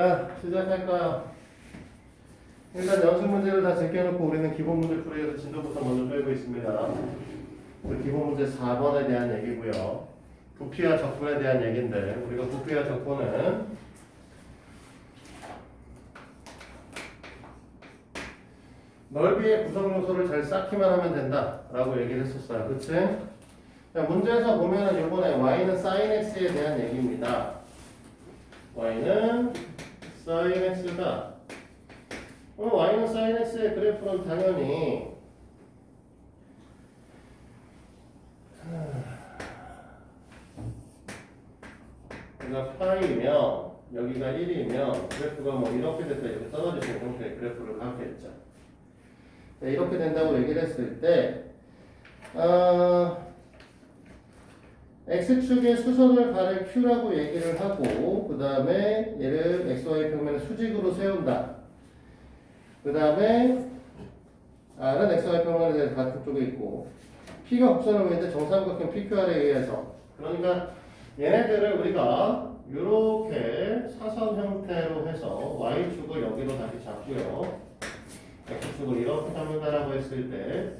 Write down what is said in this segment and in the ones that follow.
자, 시작할까요? 일단 연습 문제를 다 제껴놓고 우리는 기본 문제 풀이에서 진도부터 먼저 빼고 있습니다. 그 기본 문제 4번에 대한 얘기고요. 부피와 적분에 대한 얘기인데 우리가 부피와 적분은 넓이의 구성 요소를 잘 쌓기만 하면 된다라고 얘기를 했었어요. 그치? 자, 문제에서 보면은 이번에 y는 sin x에 대한 얘기입니다. y는 sin x가 y는 sin x의 그래프는 당연히 여기가 파이면 여기가 1이면 그래프가 뭐 이렇게 됐다 이렇게 떨어지는 형태의 그래프를 갖겠죠. 네, 이렇게 된다고 얘기를 했을 때 X축의 수선을 바를 Q라고 얘기를 하고 그 다음에 얘를 XY 평면의 수직으로 세운다. 그 다음에 R은 XY 평면에 대해서 같은 쪽에 있고 P가 곡선을 보이는데 정삼각형 PQR에 의해서 그러니까 얘네들을 우리가 이렇게 사선 형태로 해서 Y축을 여기로 다시 잡고요. X축을 이렇게 잡는다라고 했을 때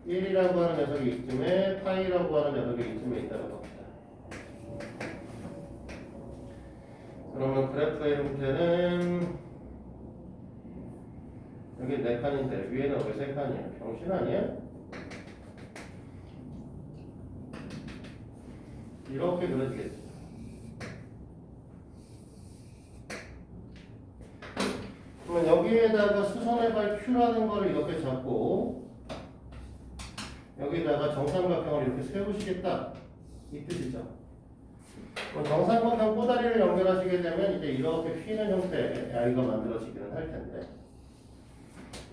1이라고 하는 녀석이 이쯤에 파이라고 하는 녀석이 이쯤에 있다는 겁니다. 그러면 그래프의 형태는 여기 4칸인데 위에는 왜 3칸이야? 병신 아니야? 이렇게 그려지겠지. 그러면 여기에다가 수선의 발 Q라는 거를 이렇게 잡고 여기다가 정삼각형을 이렇게 세우시겠다 이 뜻이죠. 그럼 정삼각형 꼬다리를 연결하시게 되면 이제 이렇게 휘는 형태의 아이가 만들어지기는 할 텐데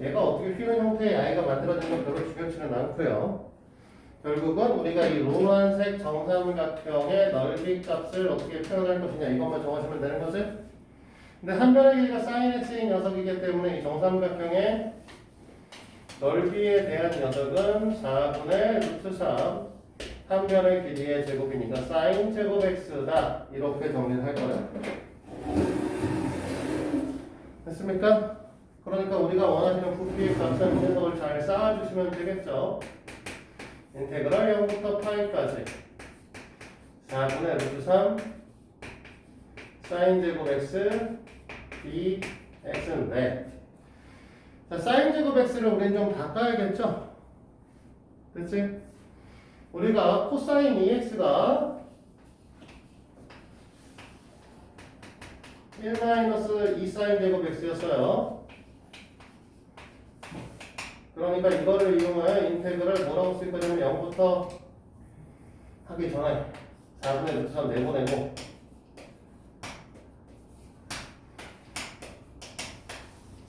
얘가 어떻게 휘는 형태의 아이가 만들어지는 건 별로 중요치는 않고요. 결국은 우리가 이 노란색 정삼각형의 넓이 값을 어떻게 표현할 것이냐 이것만 정하시면 되는 거지. 근데 한 변의 길이가 sin x인 녀석이기 때문에 이 정삼각형의 넓이에 대한 녀석은 4분의 루트 3 한 변의 길이의 제곱이니까 sin 제곱 x다 이렇게 정리를 할 거예요. 됐습니까? 그러니까 우리가 원하시는 부피의 값을 녀석을 잘 쌓아주시면 되겠죠. 인테그랄 0부터 파이까지 4분의 루트 3 sin 제곱 x dx인데 자, sin 제곱 x를 우리는 좀 바꿔야겠죠? 그치? 우리가 코사인 ex가 1-2 sin 제곱 x였어요. 그러니까 이거를 이용하여 인테그를 뭐라고 쓸 거냐면 0부터 하기 전에 4분의 루트 3 내보내고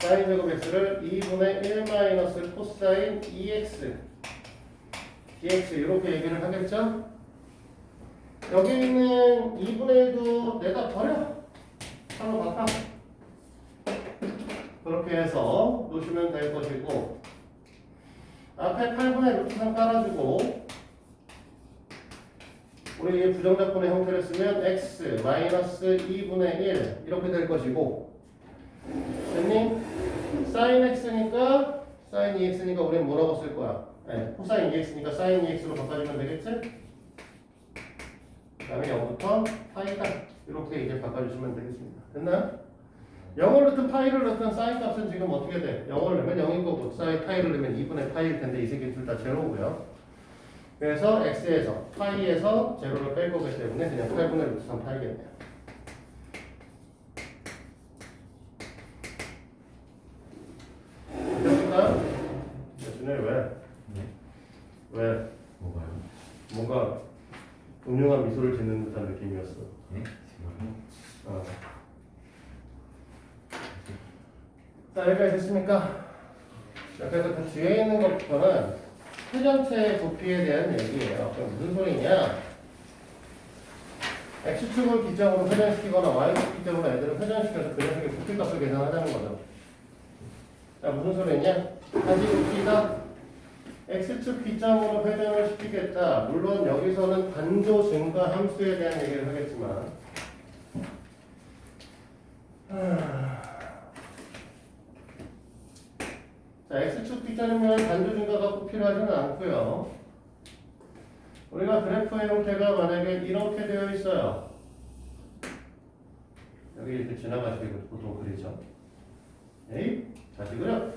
sin 제곱 x를 2분의 1 코사인 2x dx 이렇게 얘기를 하겠죠? 여기 있는 2분의 1도 내가 버려 3로 바꿔 그렇게 해서 놓으시면 될 것이고 앞에 8분의 루트 3 깔아주고 우리 이 부정작분의 형태를 쓰면 x 마이너스 2분의 1 이렇게 될 것이고 됐니? sin x니까 sin 2x니까 우리는 뭐라고 쓸 거야? 네, 코사인 2x니까 sin 2x로 바꿔주면 되겠지? 그 다음에 0부터 파이까지 이렇게 이제 바꿔주시면 되겠습니다. 됐나요? 0을 넣든 파이를 넣든 사인 값은 지금 어떻게 돼? 0을 넣으면 0인 거고 사인 파이를 넣으면 2분의 파이일 텐데 이 새끼 둘 다 제로고요. 그래서 x에서 파이에서 제로를 뺄 거기 때문에 그냥 8분의 루트 3 파이겠네요. 됐습니까? 준혜 왜? 네? 왜? 뭐가요? 뭔가 음흉한 미소를 짓는 듯한 느낌이었어. 네? 지금요? 어. 자 여기까지 됐습니까? 자, 그래서 그 뒤에 있는 것부터는 회전체의 부피에 대한 얘기예요. 그럼 무슨 소리냐? X축을 기점으로 회전시키거나 Y축 기점으로 애들을 회전시켜서 그 녀석의 부피값을 계산하자는 거죠. 자 무슨 소리냐? 다시 부피가 X축 기점으로 회전을 시키겠다. 물론 여기서는 반조 증가 함수에 대한 얘기를 하겠지만 자, x축 뒷자르면 단조 증가가 꼭 필요하지는 않고요. 우리가 그래프의 형태가 만약에 이렇게 되어 있어요. 여기 이렇게 지나가시고 보통 그리죠. 에이, 다시 그려.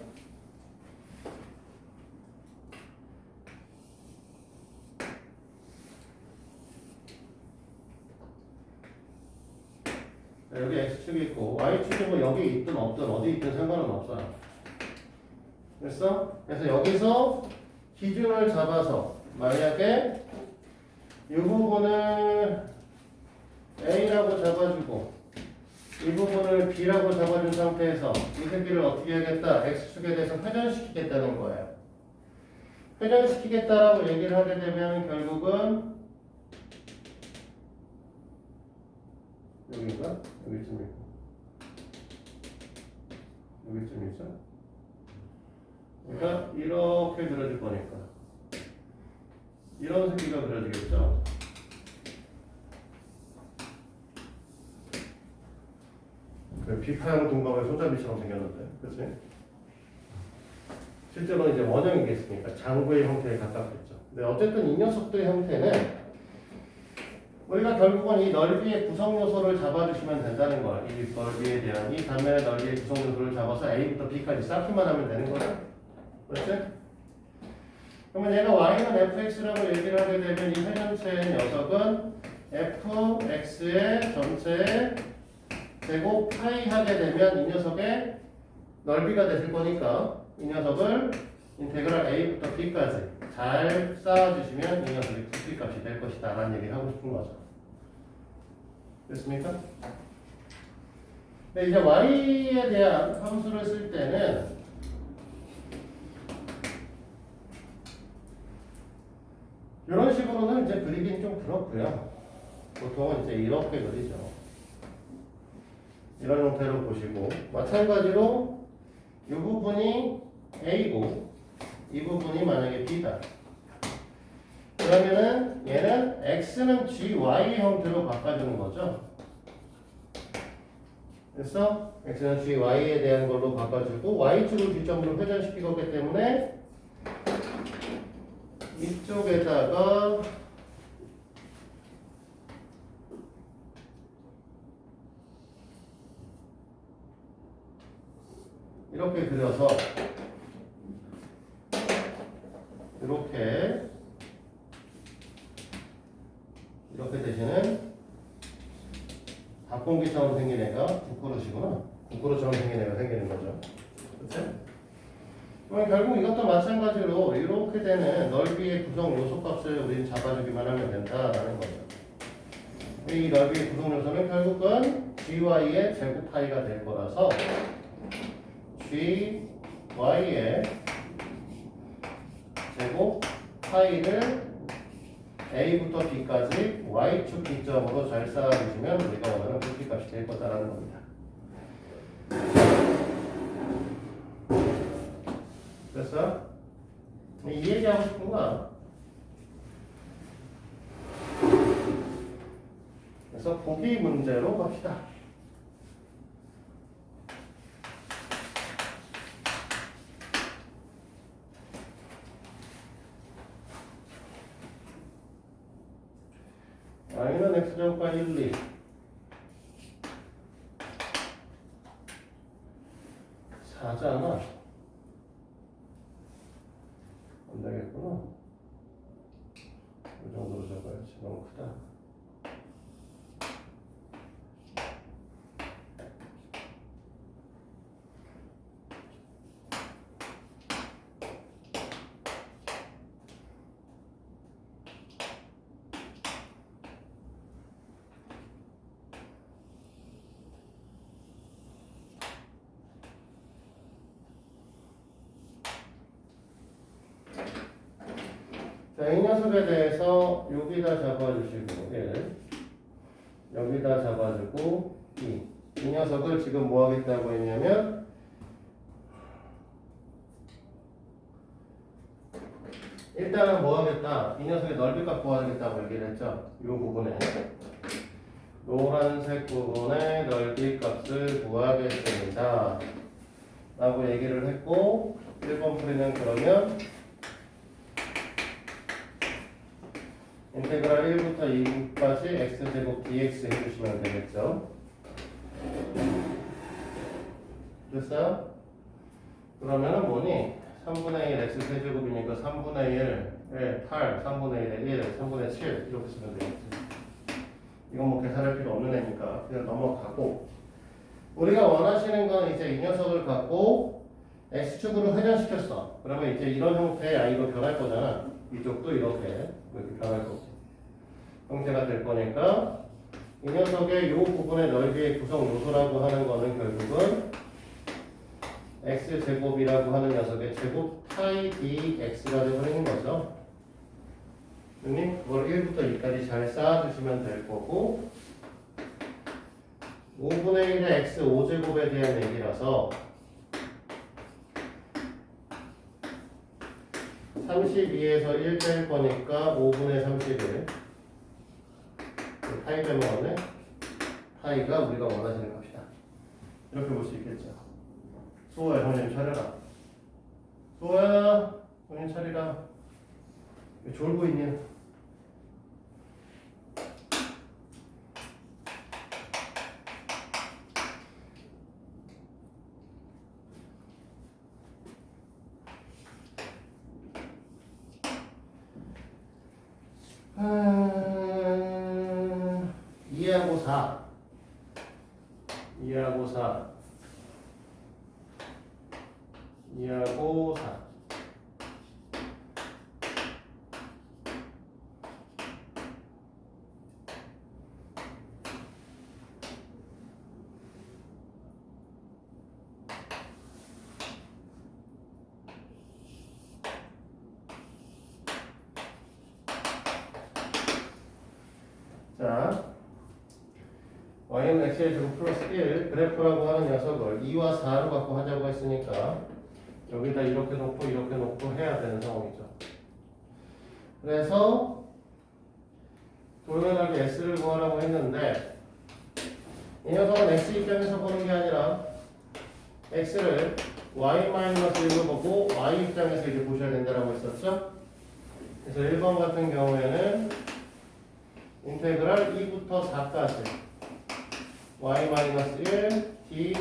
자, 여기 x축이 있고 y축이 뭐 여기 있든 없든 어디 있든 상관은 없어요. 됐어? 그래서 여기서 기준을 잡아서 만약에 이 부분을 A라고 잡아주고 이 부분을 B라고 잡아준 상태에서 이 새끼를 어떻게 하겠다? X축에 대해서 회전시키겠다는 거예요. 회전시키겠다라고 얘기를 하게 되면 결국은 여기인가? 여기쯤 있고 여기쯤 있죠? 그러니까 이렇게 그려질 거니까 이런 새끼가 그려지겠죠? 그 비파형 동방의 손잡이처럼 생겼는데, 그치? 실제로는 이제 원형이겠으니까 장구의 형태에 가깝겠죠. 근데 어쨌든 이 녀석들의 형태는 우리가 결국은 이 넓이의 구성 요소를 잡아주시면 된다는 거야. 이 넓이에 대한 이 단면의 넓이의 구성 요소를 잡아서 A부터 B까지 쌓기만 하면 되는 거죠. 그렇지? 그러면 얘가 y는 fx라고 얘기를 하게 되면 이 회전체의 녀석은 fx의 전체의 제곱 파이 하게 되면 이 녀석의 넓이가 되실 거니까 이 녀석을 인테그랄 a부터 b까지 잘 쌓아주시면 이 녀석의 부피 값이 될 것이다 라는 얘기를 하고 싶은 거죠. 됐습니까? 근데 이제 y에 대한 함수를 쓸 때는 이런 식으로는 이제 그리긴 좀 그렇고요. 보통은 이제 이렇게 그리죠. 이런 형태로 보시고 마찬가지로 이 부분이 A고 이 부분이 만약에 B다. 그러면은 얘는 X는 GY 형태로 바꿔주는 거죠. 그래서 X는 GY에 대한 걸로 바꿔주고 Y축을 기점으로 회전시키기 때문에 이쪽에다가 이렇게 그려서 이렇게 되시는 닭공기처럼 생긴 애가 국그릇이구나. 국그릇처럼 생긴 애가 생기는 거죠. 그렇지? 그럼 결국 이것도 마찬가지로 이렇게 되는 넓이의 구성 요소 값을 우리는 잡아주기만 하면 된다라는 거죠. 이 넓이의 구성 요소는 결국은 gy의 제곱 파이가 될 거라서 gy의 제곱 파이를 a부터 b까지 y축 기점으로 잘 쌓아주시면 우리가 원하는 부피값이 될 거다라는 겁니다. 됐어? 이 얘기하고 싶은 거야. 그래서 보기 문제로 갑시다. y는 x제곱과 1, 2 4잖아. 안 되겠구나. 이 정도로 적어야지. 너무 크다. 자, 이 녀석에 대해서 여기다 잡아주시고 1 여기다 잡아주고 2 녀석을 지금 뭐 하겠다고 했냐면 일단은 뭐 하겠다 이 녀석의 넓이값 구하겠다고 얘기를 했죠. 이 부분에 노란색 부분의 넓이값을 구하겠습니다 라고 얘기를 했고 1번 풀이는 그러면 인테그랄 1부터 2까지 x제곱 dx 해주시면 되겠죠. 됐어요? 그러면은 뭐니? 3분의 1 x 세제곱이니까 3분의 1에 8, 3분의 1에 1, 3분의 7 이렇게 쓰면 되겠지. 이건 뭐 계산할 필요 없는 애니까 그냥 넘어가고, 우리가 원하시는 건 이제 이 녀석을 갖고 x축으로 회전시켰어. 그러면 이제 이런 형태의 i로 변할 거잖아. 이쪽도 이렇게 변할 거고 형태가 될 거니까 이 녀석의 이 부분의 넓이의 구성 요소라고 하는 거는 결국은 x제곱이라고 하는 녀석의 제곱 파이 dx가 되버리는 거죠. 그러니 그걸 1부터 2까지 잘 쌓아주시면 될 거고, 5분의 1의 x 5제곱에 대한 얘기라서 32에서 1 뺄 거니까 5분의 31 파이 빼먹었네. 파이가 우리가 원하시는 값이다. 이렇게 볼 수 있겠죠. 수호야, 정신 차려라. 수호야, 정신 차리라. 왜 졸고 있냐? 이해하고 4. 이해하고 4. 이해하고 4. 자, y는 x의 제곱 플러스 1 그래프라고 하는 녀석을 2와 4로 갖고 하자고 했으니까 여기다 이렇게 놓고 해야 되는 상황이죠. 그래서 돌면하게 x를 구하라고 했는데 이 녀석은 x 입장에서 보는 게 아니라 x를 y-1로 보고 y 입장에서 이제 보셔야 된다고 했었죠. 그래서 1번 같은 경우에는 인테그랄 2부터 4까지 y-1 d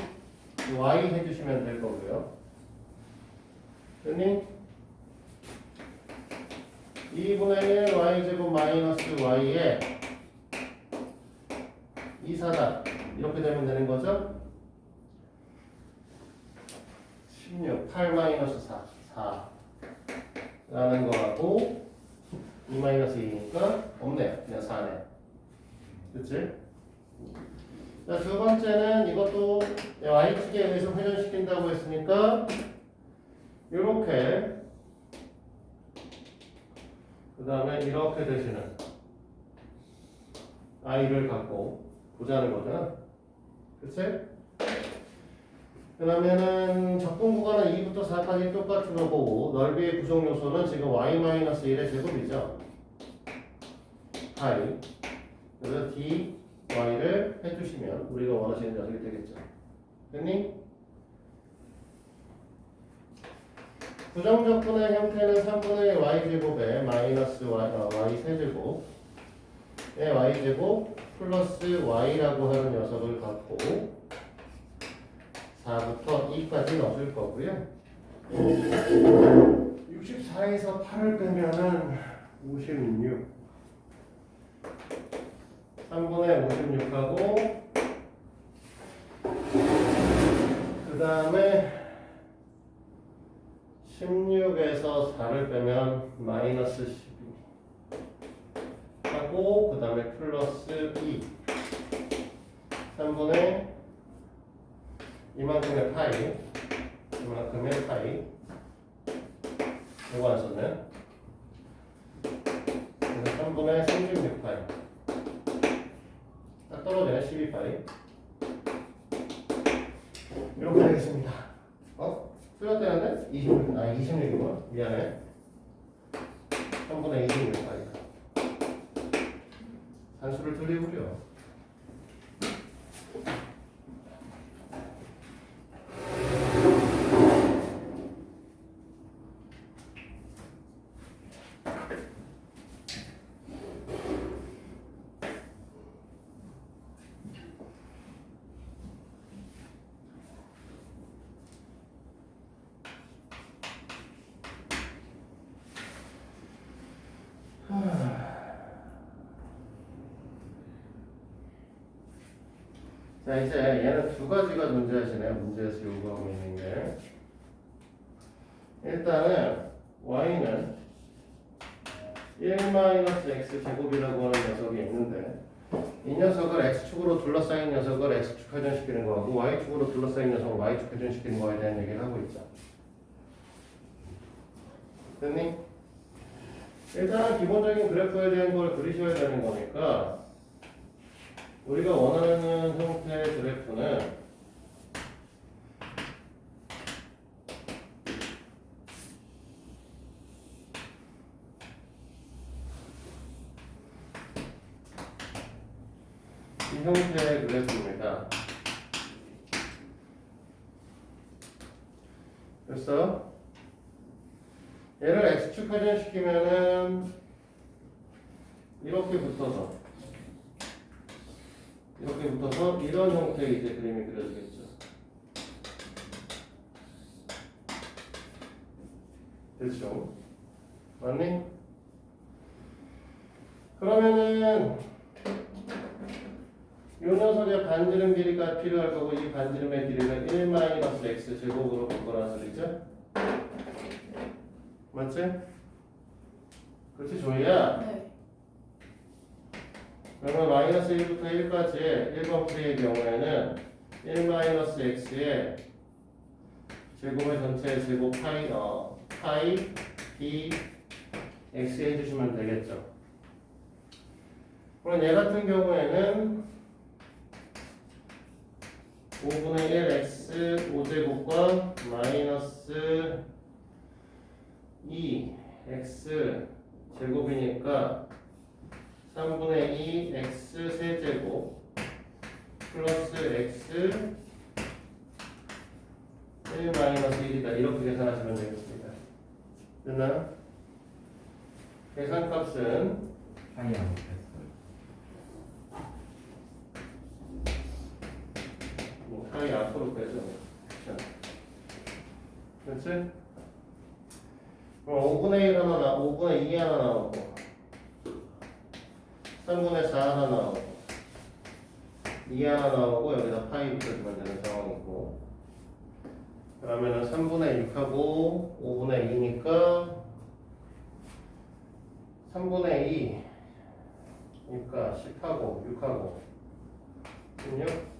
y 해주시면 될 거고요. 그러니 2분의 1 y제곱 마이너스 y에 2, 4다 이렇게 되면 되는 거죠. 16, 8 마이너스 4 라는 거하고 2 마이너스 2니까 없네요. 그냥 4네. 그치? 자, 두 번째는 이것도 y축에 의해서 회전시킨다고 했으니까 요렇게 그 다음에 이렇게 되시는 i를 갖고 보자는 거잖아. 그치? 그러면은 적분 구간은 2부터 4까지 똑같은 거고 넓이의 구성 요소는 지금 y-1의 제곱이죠. 파이. 그래서 dy를 해주시면 우리가 원하시는 녀석이 되겠죠. 됐니? 부정적분의 형태는 3분의 y제곱에 마이너스 y 세제곱에 y제곱 플러스 y라고 하는 녀석을 갖고 4부터 2까지 넣어줄 거고요. 64에서 8을 빼면은 56. 3분의 56하고 그 다음에 16에서 4를 빼면 마이너스 12 하고 그 다음에 플러스 2 3분의 이만큼의 파이 이거 안 썼네. 그래서 3분의 36파이 딱 떨어지네. 12파이 이렇게 되겠습니다. 틀렸다는데? 26이구나. 미안해. 3분의 26파이 산수를 틀리고요. 자, 이제 얘는 두 가지가 존재하시네요. 문제에서 요구하고 있는 게. 일단은 y는 1-x 제곱이라고 하는 녀석이 있는데 이 녀석을 x축으로 둘러싸인 녀석을 x축 회전시키는 거하고 y축으로 둘러싸인 녀석을 y축 회전시키는 거에 대한 얘기를 하고 있죠. 됐니? 일단 기본적인 그래프에 대한 걸 그리셔야 되는 거니까 우리가 원하는 형태의 그래프는 이 형태의 그래프입니다. 그래서 얘를 x축 회전시키면은 이렇게 붙어서 이런 형태의 이제 그림이 그려지겠죠. 됐죠? 맞니? 그러면은 이 녀석의 반지름 길이가 필요할 거고 이 반지름의 길이는 1-x 제곱으로 바꿔라는 소리죠? 맞지? 그렇지 조이야? 네. 그러면 마이너스 1부터 1까지의 1번 풀이의 경우에는 1-x의 제곱의 전체의 제곱 파이 b x 해주시면 되겠죠. 그럼 얘 같은 경우에는 5분의 1 x 5제곱과 마이너스 2 x 제곱이니까 3분의 2 x 세제곱 플러스 x 1 마이너스 1이다. 이렇게 계산하시면 되겠습니다. 됐나요? 계산값은 파이 안 못했어요. 파이 앞으로 빼죠. 그렇지? 그럼 5분의 1 하나 5분의 2 하나 나오고 3분의 4 하나 나오고 2 하나 나오고 여기다 파이 붙여주면 되는 상황이고 그러면은 3분의 6하고 5분의 2니까 3분의 2 그러니까 10하고 6하고 16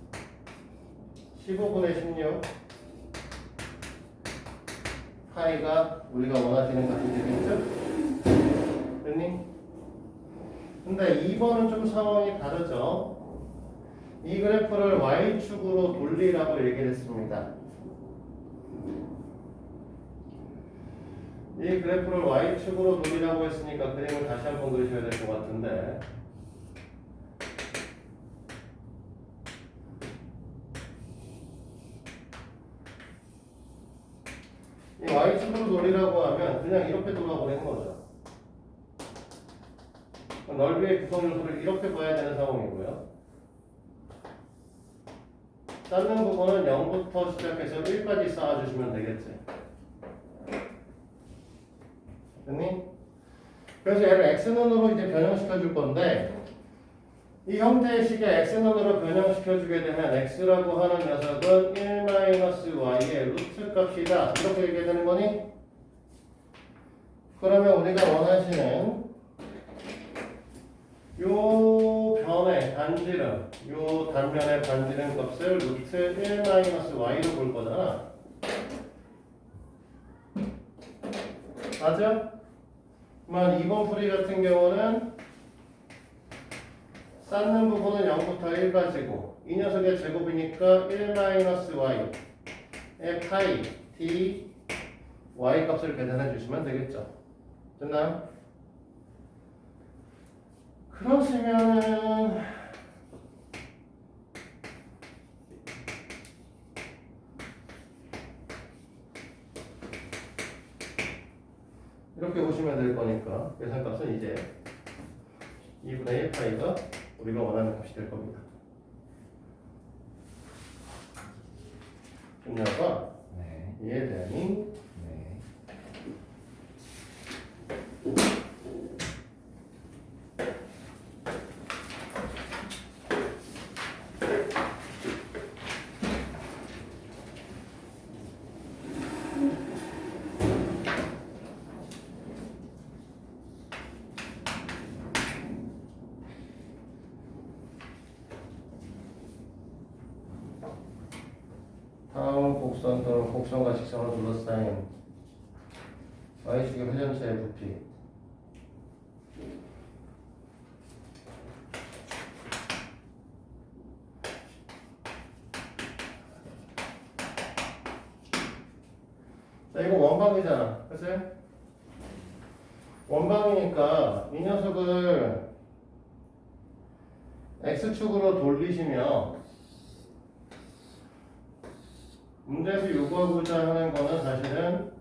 15분의 16 파이가 우리가 원하시는 값이 되겠죠? 됐니? 근데 2번은 좀 상황이 다르죠? 이 그래프를 Y축으로 돌리라고 얘기했습니다. 이 그래프를 Y축으로 돌리라고 했으니까 그림을 다시 한번 그리셔야 될 것 같은데 이 Y축으로 돌리라고 하면 그냥 이렇게 돌아버리는 거죠. 넓이의 구성 요소를 이렇게 봐야 되는 상황이고요. 쌓는 부분은 0부터 시작해서 1까지 쌓아주시면 되겠지. 됐니? 그래서 얘를 x눈으로 이제 변형시켜 줄 건데 이 형태의 식에 x눈으로 변형시켜 주게 되면 x라고 하는 녀석은 1-y의 루트 값이다. 이렇게 얘기해야 되는 거니? 그러면 우리가 원하시는 요 변의 반지름, 요 단면의 반지름 값을 루트 1-y로 볼 거잖아. 맞아? 그러면 2번 풀이 같은 경우는 쌓는 부분은 0부터 1까지고 이 녀석의 제곱이니까 1-y의 파이 t y 값을 계산해 주시면 되겠죠. 됐나요? 그러시면은 이렇게 보시면 될 거니까 계산값은 이제 2분의 1 파이가 우리가 원하는 값이 될 겁니다. 됐나봐? 네. 이해되니? 네. 다음 곡선 또는 곡선과 직선으로 둘러싸인 Y축의 회전체의 부피. 자, 이거 원방이잖아. 그치? 원방이니까 이 녀석을 X축으로 돌리시면 문제에서 요구하고자 하는 거는 사실은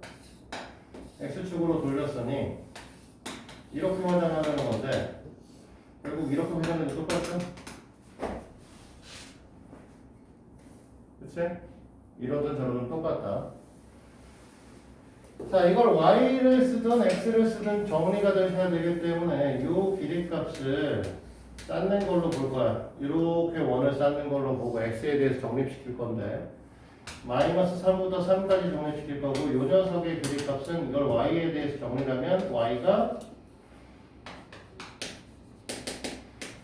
X축으로 돌렸으니 이렇게 회전하는 건데 결국 이렇게 회전하는 게 똑같죠? 그치? 이러든 저러든 똑같다. 자, 이걸 Y를 쓰든 X를 쓰든 정리가 되셔야 되기 때문에 이 길이 값을 쌓는 걸로 볼 거야. 이렇게 원을 쌓는 걸로 보고 X에 대해서 정립시킬 건데 마이너스 3부터 3까지 정립시킬 거고 이 녀석의 길이 값은 이걸 Y에 대해서 정리하면 Y가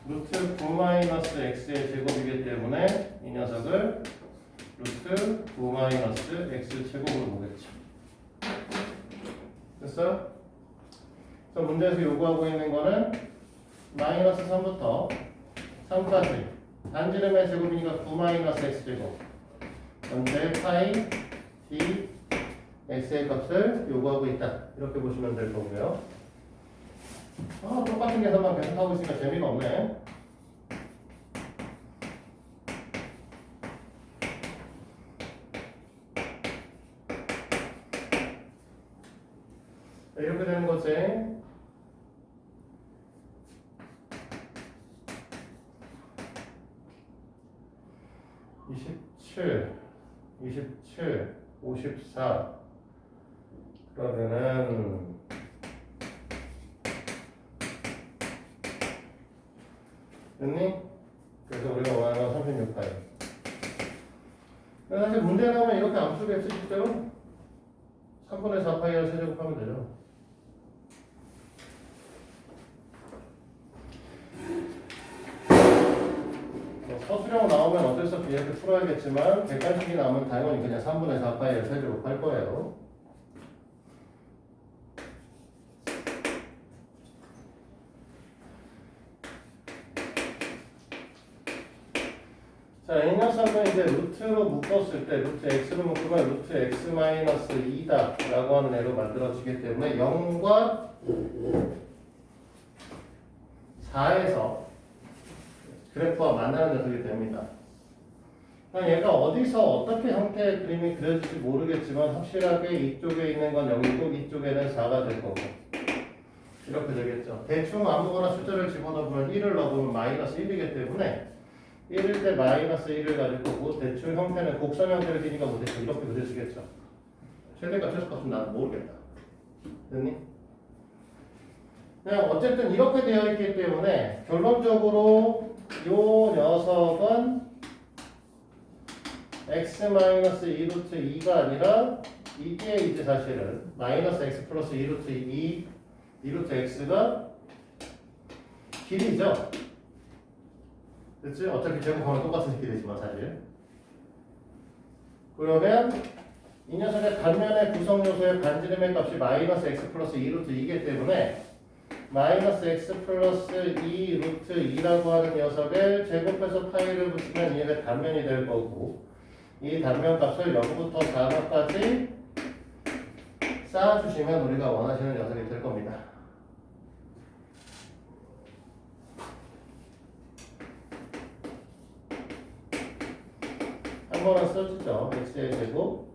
루트 9 마이너스 X의 제곱이기 때문에 이 녀석을 루트 9 마이너스 X 제곱으로 보겠죠. 됐어요? 그래서 문제에서 요구하고 있는 거는 마이너스 3부터 3까지 단지름의 제곱이니까 9 마이너스 X 제곱 전체 파이 d x의 값을 요구하고 있다. 이렇게 보시면 될 거고요. 똑같은 계산만 계속 하고 있으니까 재미가 없네. 이렇게 되는 거지. 27, 54 그러면은 됐니? 그래서 우리가 원하는 건 36파이. 사실 문제 나오면 이렇게 암수겠지 실제로? 3분의 4파이를 세제곱하면 되죠. 서술형 나오면 어쩔 수 없이 이렇게 풀어야겠지만 객관식이 나오면 당연히 그냥 3분의 4파이를 세제곱할 거예요. 자, 이 녀석은 이제 루트로 묶었을 때 루트 x로 묶으면 루트 x 마이너스 2다 라고 하는 애로 만들어지기 때문에 0과 4에서 그래프와 만나는 녀석이 됩니다. 얘가 어디서 어떻게 형태의 그림이 그려질지 모르겠지만 확실하게 이쪽에 있는 건 0이고 이쪽에는 4가 될 거고 이렇게 되겠죠. 대충 아무거나 숫자를 집어넣으면 1을 넣으면 마이너스 1이기 때문에 1일 때 마이너스 1을 가질 거고 대충 형태는 곡선 형태를 띠니까 뭐 대충 이렇게 그려지겠죠. 최대값 최소값은 나도 모르겠다. 됐니? 그냥 어쨌든 이렇게 되어 있기 때문에 결론적으로 요 녀석은 x-2 루트 2가 아니라 이게 이제 사실은 마이너스 x 플러스 2 루트 2 루트 x가 길이죠. 그치? 어차피 제곱하면 똑같은 길이지만 사실. 그러면 이 녀석의 단면의 구성 요소의 반지름의 값이 마이너스 x 플러스 2 루트 2이기 때문에 마이너스 x 플러스 2 루트 2라고 하는 녀석을 제곱해서 파이를 붙이면 얘가 단면이 될 거고 이 단면 값을 0부터 4까지 쌓아주시면 우리가 원하시는 녀석이 될 겁니다. 한 번은 써주죠. x의 제곱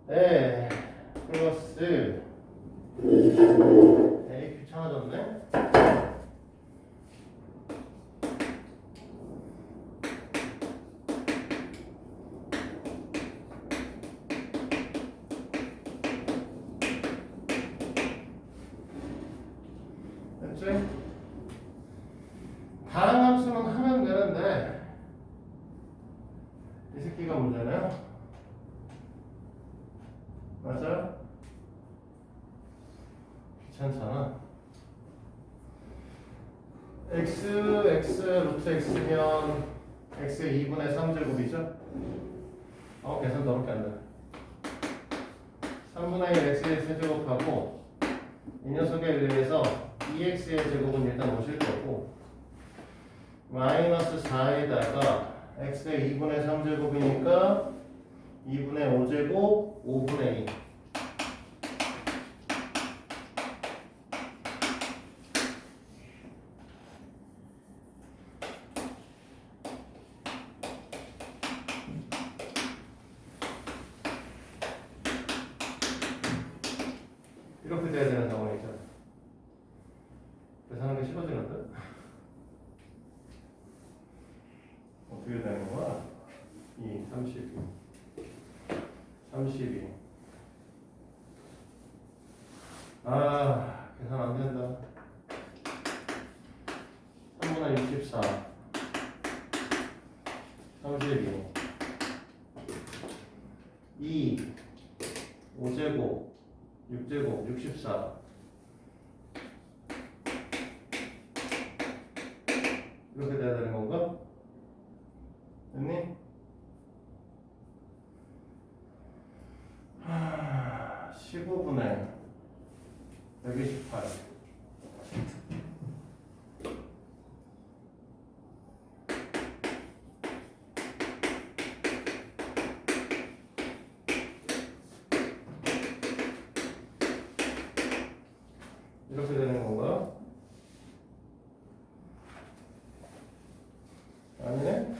네 플러스 에이 귀찮아졌네. 됐지? 다른 함수는 하면 되는데 이 새끼가 문제네요. 맞아요? 귀찮잖아. x 루트 x면 x의 2분의 3제곱이죠? 계산 더럽게 안 돼. 3분의 1 x의 세제곱하고 이 녀석에 의해서 2x의 제곱은 일단 오실 거고 마이너스 4에다가 x의 2분의 3제곱이니까 2분의 5제곱 5분의 2 이렇게 돼야 되는 상황이죠. 계산하기 싫어지는데? 어떻게 되는 거야? 2, 32 32 계산 안 된다. 3분의 64 32 2 5제곱 6제곱 64 이렇게 돼야 되는 건가? 됐니? 15분의 128 이렇게 되는 건가? 아니네?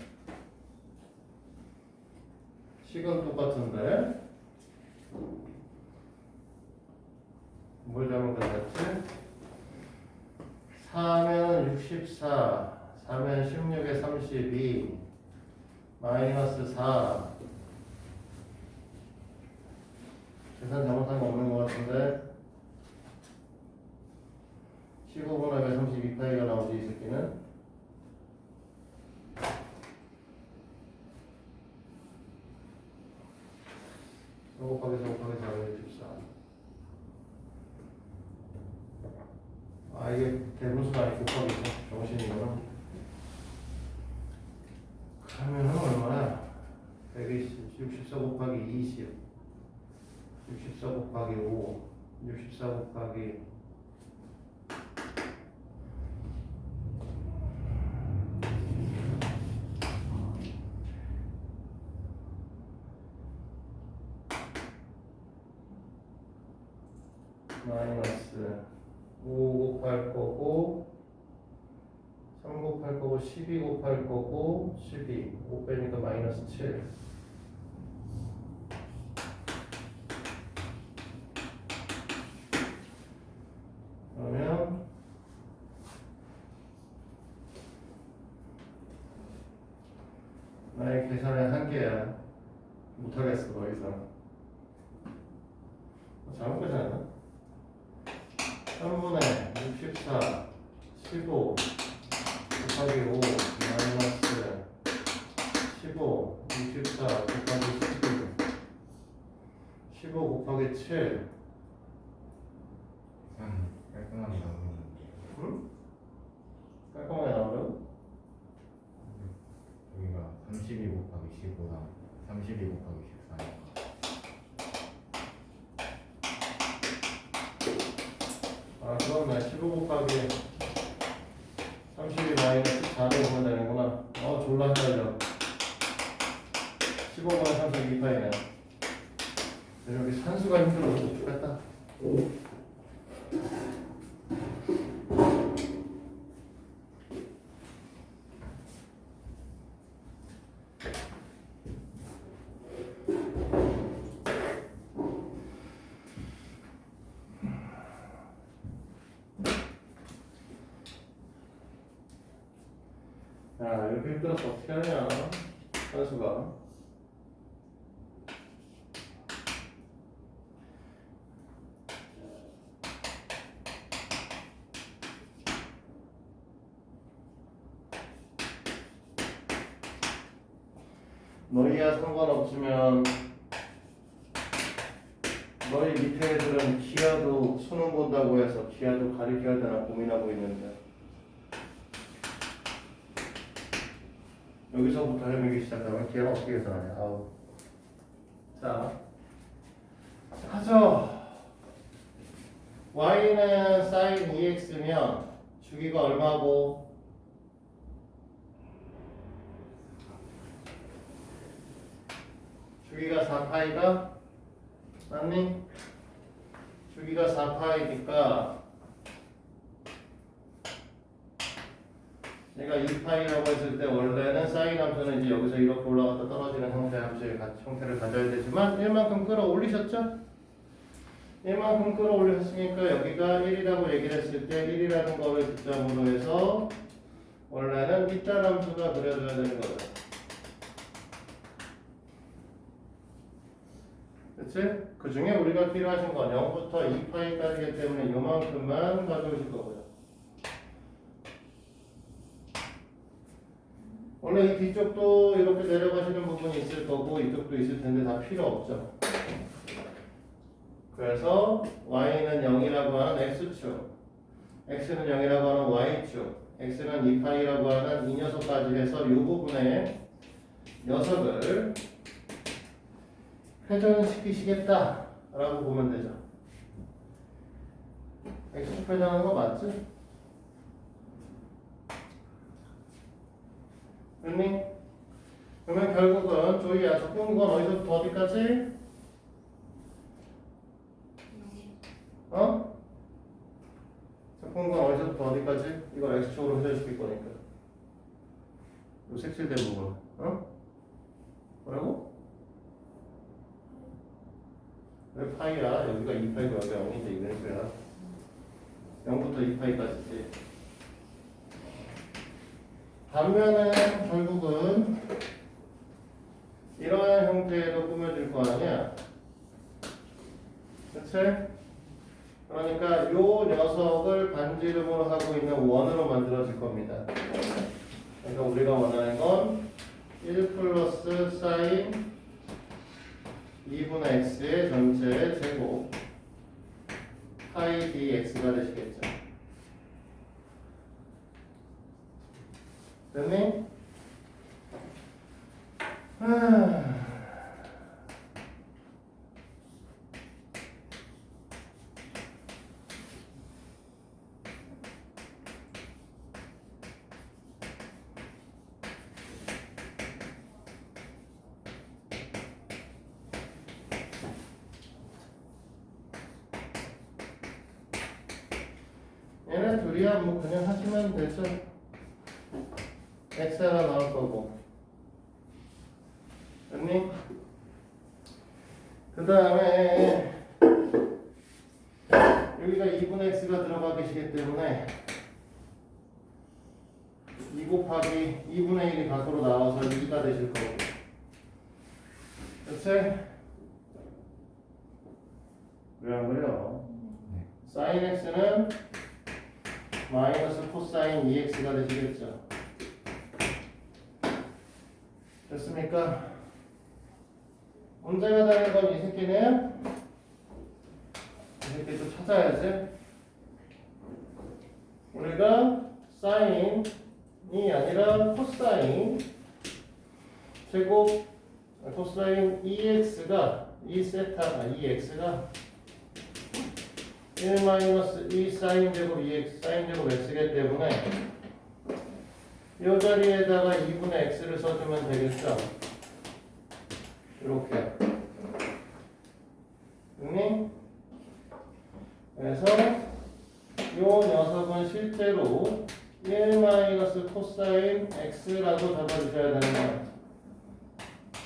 식은 똑같은데 뭘 잘못했지? 4면 64 4면 16에 32 마이너스 4 계산 잘못한 거 없는 것 같은데 15분의 32파이가 나오지 이 새끼는 4 곱하기 4 곱하기 4는 64 이게 대분수가 아니고 곱하기죠 정신이구나. 그러면은 얼마야? 164 곱하기 20 64 곱하기 5 64 곱하기 마이너스 5 곱할 거고 3 곱할 거고 12 곱할 거고 12 5 빼니까 마이너스 7 그러면 나의 계산의 한계야. 못하겠어 더 이상. 잘못 계산했나? 3분의 64 15 곱하기 5 마이너스 15 64 곱하기 15 곱하기 7 깔끔하게 나오는데 응? 깔끔하게 나오려고? 여기가 32 곱하기 15랑 32 곱하기 14니까 그렇네. 15 곱하기 32 마이너스 4를 보면 되는구나. 졸라 헷갈려. 15분의 32파이네. 여기 산수가 힘들어서 못 죽겠다. 이렇게 힘들어서 어떻게 하냐, 산수가. 너희야 상관없지만 너희 밑에 애들은 기하도 수능 본다고 해서 기하도 가리켜야 되나 고민하고 있는데 여기서부터 헤매기 시작하면 걔는 어떻게 계산하냐. 아우. 자, 하죠. y는 sin 2x면 주기가 얼마고? 주기가 4파이가 맞니? 주기가 4파이니까 얘가 2파이라고 했을 때 원래는 사인 함수는 이제 여기서 이렇게 올라갔다 떨어지는 형태를 가져야 되지만 1만큼 끌어올리셨죠? 1만큼 끌어올리셨으니까 여기가 1이라고 얘기를 했을 때 1이라는 거를 기점으로 해서 원래는 이딴 함수가 그려져야 되는 거죠. 그치? 그 중에 우리가 필요하신 건 0부터 2파이까지이기 때문에 요만큼만 가져오실 거고요. 원래 이 뒤쪽도 이렇게 내려가시는 부분이 있을 거고 이쪽도 있을 텐데 다 필요 없죠. 그래서 y는 0이라고 하는 x축, x는 0이라고 하는 y축, x는 2파이라고 하는 이 녀석까지 해서 이 부분에 녀석을 회전시키시겠다 라고 보면 되죠. x축 회전하는 거 맞지? 됐니? 그러면 결국은 조이야 적분구간 어디서부터 어디까지? 어? 적분구간 어디서부터 어디까지? 이걸 x축으로 회전시킬 거니까 요 색칠된 부분 어? 뭐라고? 왜 파이야? 여기가 2파이고 여기가 0인데 이거는 거야 0부터 2파이까지지. 반면에 결국은 이러한 형태로 꾸며질 거 아니야. 그치? 그러니까 요 녀석을 반지름으로 하고 있는 원으로 만들어질 겁니다. 그러니까 우리가 원하는 건 1 플러스 사인 2분의 x의 전체 제곱 파이 dx가 되시겠죠. 됐니? 얘네 둘이야 뭐 그냥 하시면 되죠. x 하나 나올 거고. 됐니? 그 다음에 여기가 2분의 x가 들어가 계시기 때문에 2 곱하기 2분의 1이 밖으로 나와서 2가 되실 거고. 그치? 왜 안 그래요? sin x는 마이너스 코사인 2x가 되시겠죠. 됐습니까? 문제가 되는 건 이 새끼네요. 이 새끼 또 찾아야지. 우리가 사인이 아니라 코사인 제곱 코사인 2x가 2세타가 2x가 1 마이너스 2 사인 제곱 2x 사인 제곱 x이기 때문에 이 자리에다가 2분의 x를 써주면 되겠죠. 이렇게. 됐니? 그래서 이 녀석은 실제로 1 마이너스 코사인 x라고 잡아주셔야 되는 거야.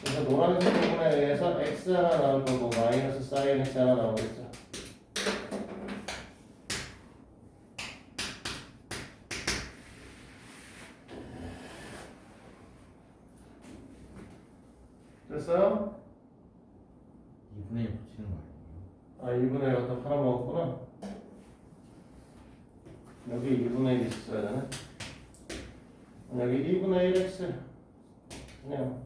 그래서 노란색 부분에 의해서 x 하나 나올 거고 마이너스 사인 x 하나 나오겠죠. 됐어요? 2분의 1 붙이는 거 아니에요? 아 2분의 1 갖다 팔아먹었구나. 여기 2분의 1 있어야 되네. 여기 2분의 1x 그냥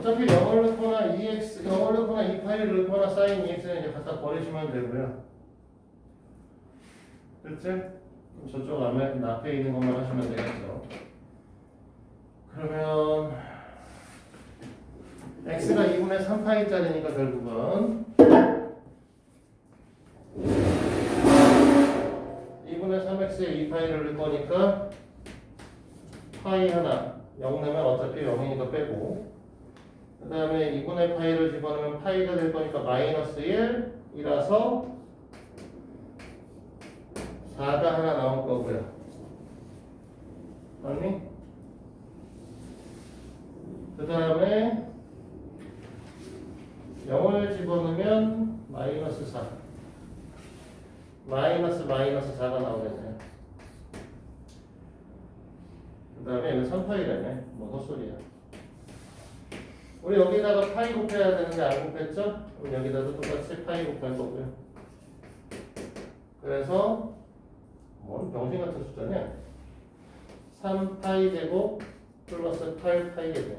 어차피 0을 넣거나 0을 넣거나 2파이를 넣거나 사인 2x는 이제 갖다 버리시면 되고요. 됐지? 그럼 저쪽 앞에 있는 것만 하시면 되겠죠. 그러면 x가 2분의 3파이짜리니까 결국은 2분의 3x에 2파이를 넣을 거니까 파이 하나 0 내면 어차피 0이니까 빼고 그 다음에 2분의 파이를 집어넣으면 파이가 될 거니까 마이너스 1이라서 4가 하나 나올 거고요. 맞니? 그 다음에 0을 집어넣으면 마이너스 4 마이너스 4가 나오겠네요. 그 다음에 여기 3파이라네. 뭐 헛소리야. 우리 여기다가 파이 곱해야 되는데 안 곱했죠? 그럼 여기다도 똑같이 파이 곱할 거고요. 그래서 뭔 병신 같은 숫자냐? 3파이 제곱 플러스 8파이 제곱.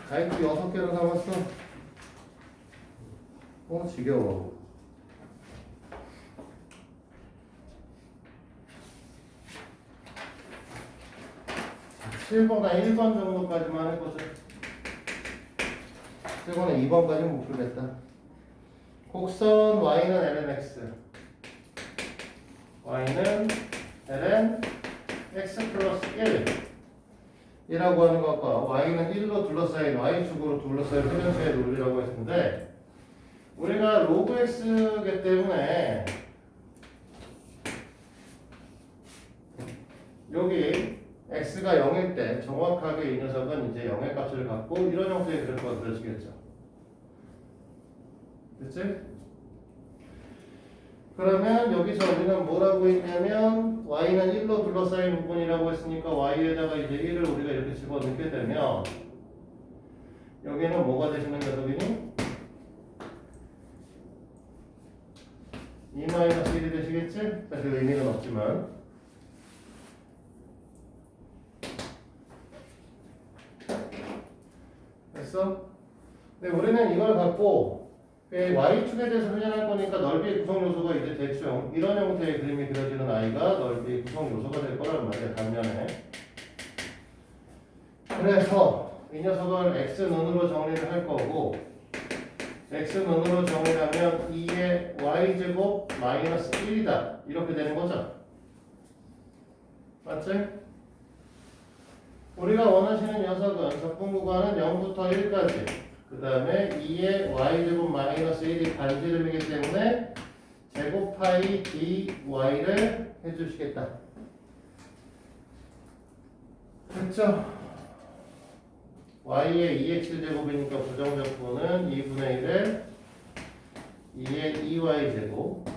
가이드 6개로 남았어. 지겨워. 자, 7번과 1번 정도까지만 해보자. 7번에 2번까지는 못 풀겠다. 곡선 y는 lnx y는 ln x 플러스 1 이라고 하는 것과 y는 1로 둘러싸인 y축으로 둘러싸인 회전수의 논리라고 했는데 우리가 로그 x이기 때문에 여기 x가 0일 때 정확하게 이 녀석은 이제 0의 값을 갖고 이런 형태의 그래프가 그려지겠죠. 됐지? 그러면 여기서 우리는 뭐라고 했냐면 y는 1로 둘러싸인 부분이라고 했으니까 y에다가 이제 1을 우리가 이렇게 집어넣게 되면 여기는 뭐가 되시는 녀석이니? 2-1이 되시겠지? 사실 의미는 없지만 됐어? 근데 우리는 이걸 갖고 y축에 대해서 회전할 거니까 넓이의 구성 요소가 이제 대충 이런 형태의 그림이 그려지는 아이가 넓이의 구성 요소가 될 거란 말이야, 반면에. 그래서 이 녀석을 x눈으로 정리를 할 거고 x눈으로 정리하면 2의 y제곱 마이너스 1이다 이렇게 되는 거죠. 맞지? 우리가 원하시는 녀석은 적분 구간은 0부터 1까지 그 다음에 2의 y제곱 마이너스 1이 반지름이기 때문에 제곱 파이 dy를 해주시겠다. 됐죠? y의 2x제곱이니까 부정적분은 2분의 1에 2의 2y제곱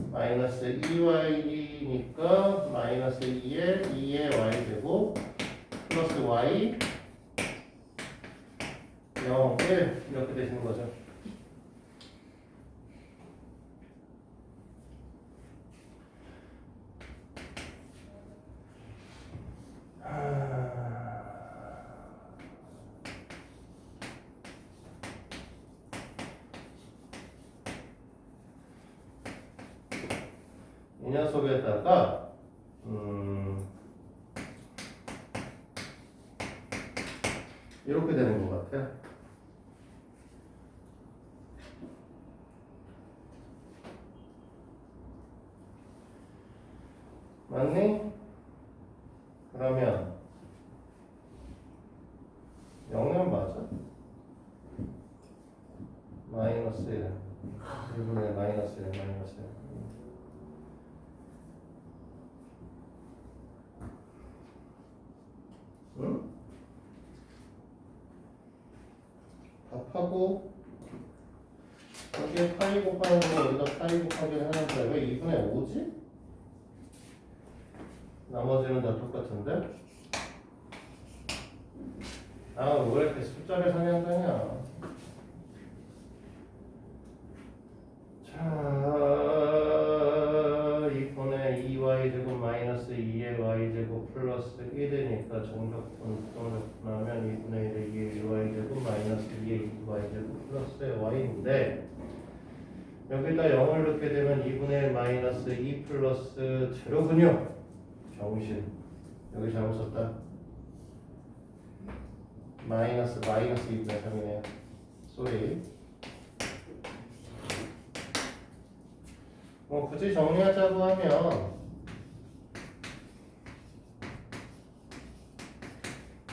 마이너스 2y니까 마이너스 2의 y제곱 플러스 y 0, 1 이렇게 되시는 거죠. 이 녀석에다가 이렇게 되는 것 같아요. 맞니? 그러면 0은 맞아? 마이너스 1 1분의 마이너스 1 마이너스 1 응? 답하고 여기에 파이 곱하는 거 여기다 파이 곱하기를 하는데 왜 2분의 5지? 나머지는 다 똑같은데? 아, 왜 이렇게 숫자를 상향하냐? 자, 이번에 2y제곱 마이너스 2의 y제곱 플러스 1이니까 정적분하면 2분의 1의 2의 y제곱 마이너스 2의 2y제곱 플러스의 y인데 여기다 0을 넣게 되면 2분의 1 마이너스 2 플러스 제로군요. 정신. 여기 잘못 썼다. 마이너스 2분의 3이네요. 쏘리. 뭐 굳이 정리하자고 하면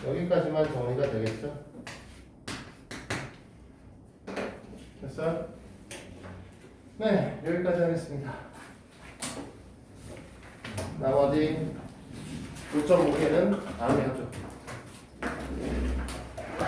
여기까지만 정리가 되겠죠? 됐어요? 네, 여기까지 하겠습니다. 나머지 9.5개는 다음에 하죠.